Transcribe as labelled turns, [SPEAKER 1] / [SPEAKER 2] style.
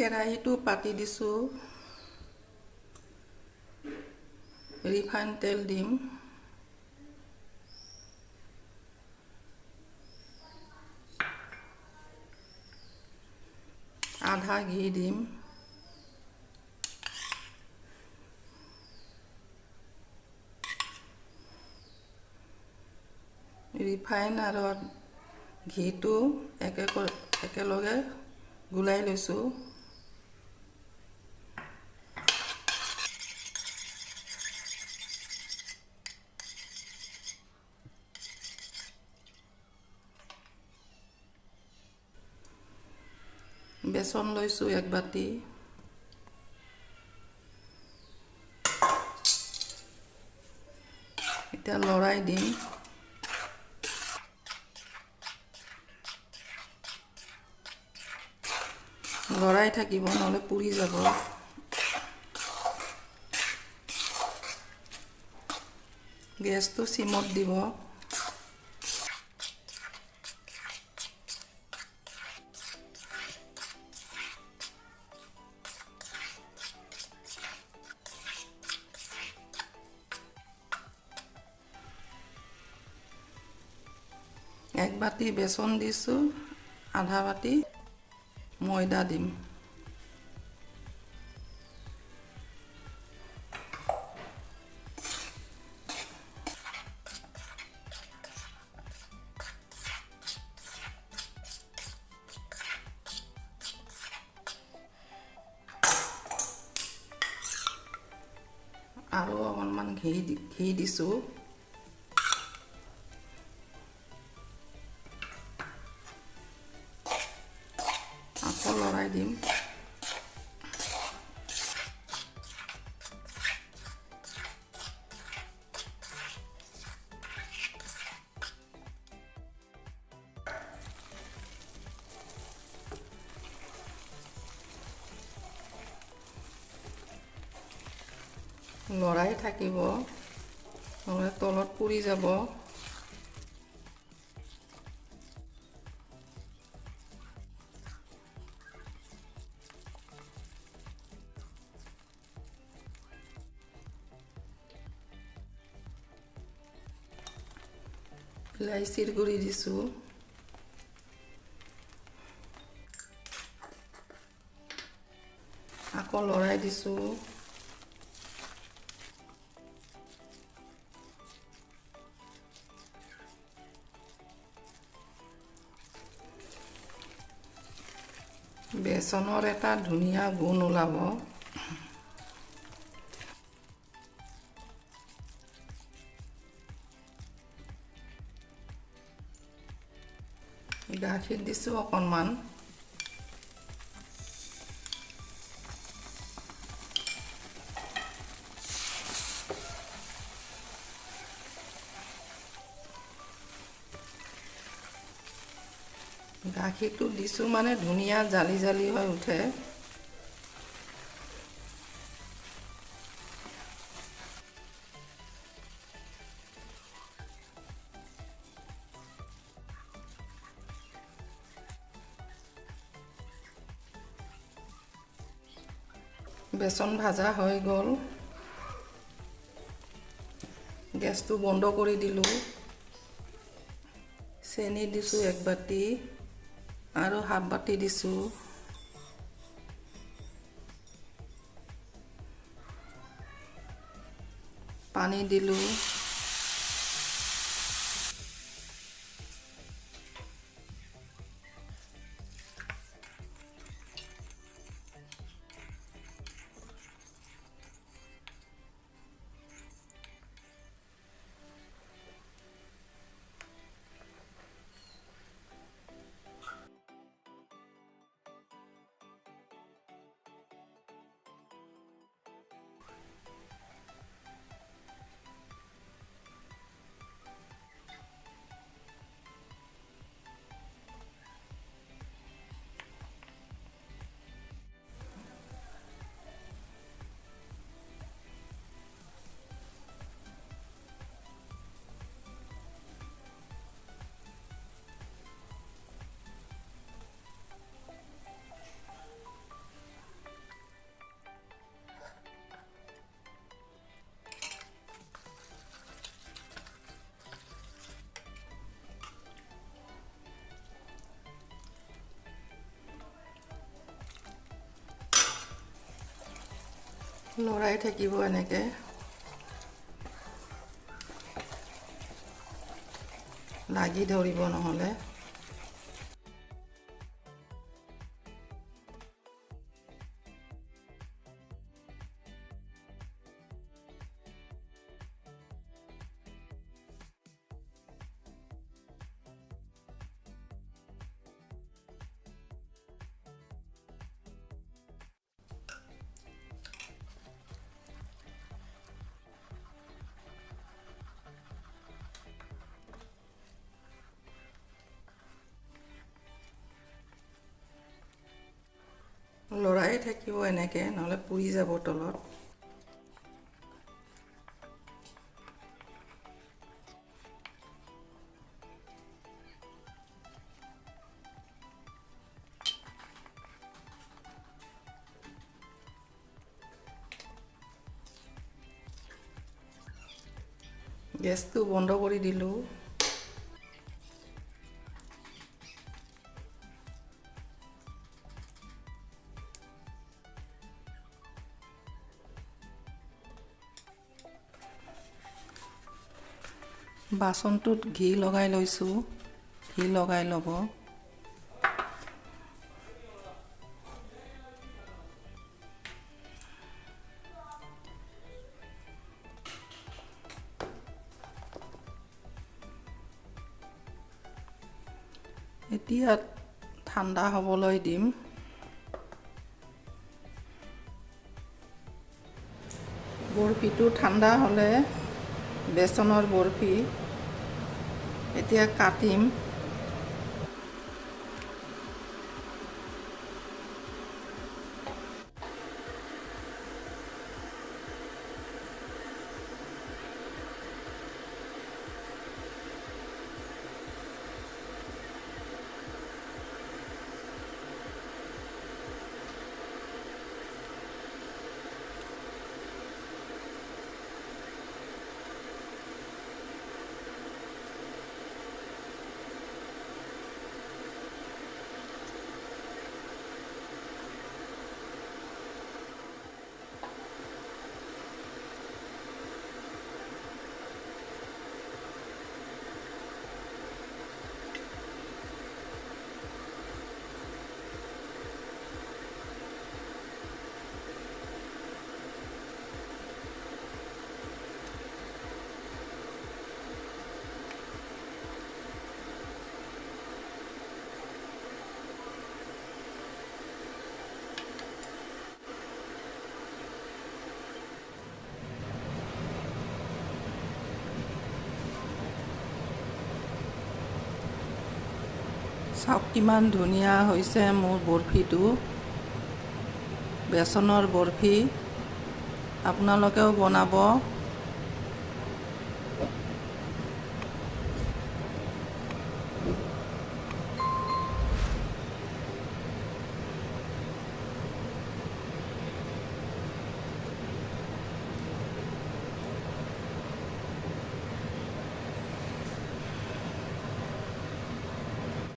[SPEAKER 1] কেৰাহীটো পাতি দিছোঁ, ৰিফাইন তেল দিম, আধা ঘি দিম, ৰিফাইন আৰু ঘিটো একেলগে গুলাই লৈছোঁ। বেচন লৈছোঁ 1 বাটি, এতিয়া লৰাই দিম। লৰাই থাকিব নহ'লে পুৰি যাব। গেছটো সিমত দিব। এক বাটি বেচন দিছোঁ, আধা বাটি ময়দা দিম। আৰু অকণমান ঘি দিছোঁ। আকৌ লৰাই দিম। লৰাই থাকিব নহ'লে তলত পুৰি যাব। ইলাইচিৰ গুড়ি দিছোঁ, আকৌ লৰাই দিছোঁ। বেচনৰ এটা ধুনীয়া গোন্ধ ওলাব। গাখীৰ দিছোঁ অকণমান। গাখীৰটো দিছোঁ মানে ধুনীয়া জালি জালি হৈ উঠে। বেচন ভাজা হৈ গ'ল। গেছটো বন্ধ কৰি দিলোঁ। চেনি দিছোঁ 1 বাটি আৰু হাফ বাটি দিছোঁ। পানী দিলোঁ। লৰাই থাকিব এনেকৈ, লাগি ধৰিব নহ'লে। লৰাই থাকিব এনেকৈ, নহ'লে পুৰি যাব তলত। গেছটো বন্ধ কৰি দিলোঁ। বাচনটোত ঘি লগাই লৈছোঁ, ঘি লগাই ল'ব। এতিয়া ঠাণ্ডা হ'বলৈ দিম। বৰফিটো ঠাণ্ডা হ'লে, বেচনৰ বৰফি এতিয়া কাটিম। চাওক কিমান ধুনীয়া হৈছে মোৰ বৰফিটো, বেচনৰ বৰফি। আপোনালোকেও বনাব।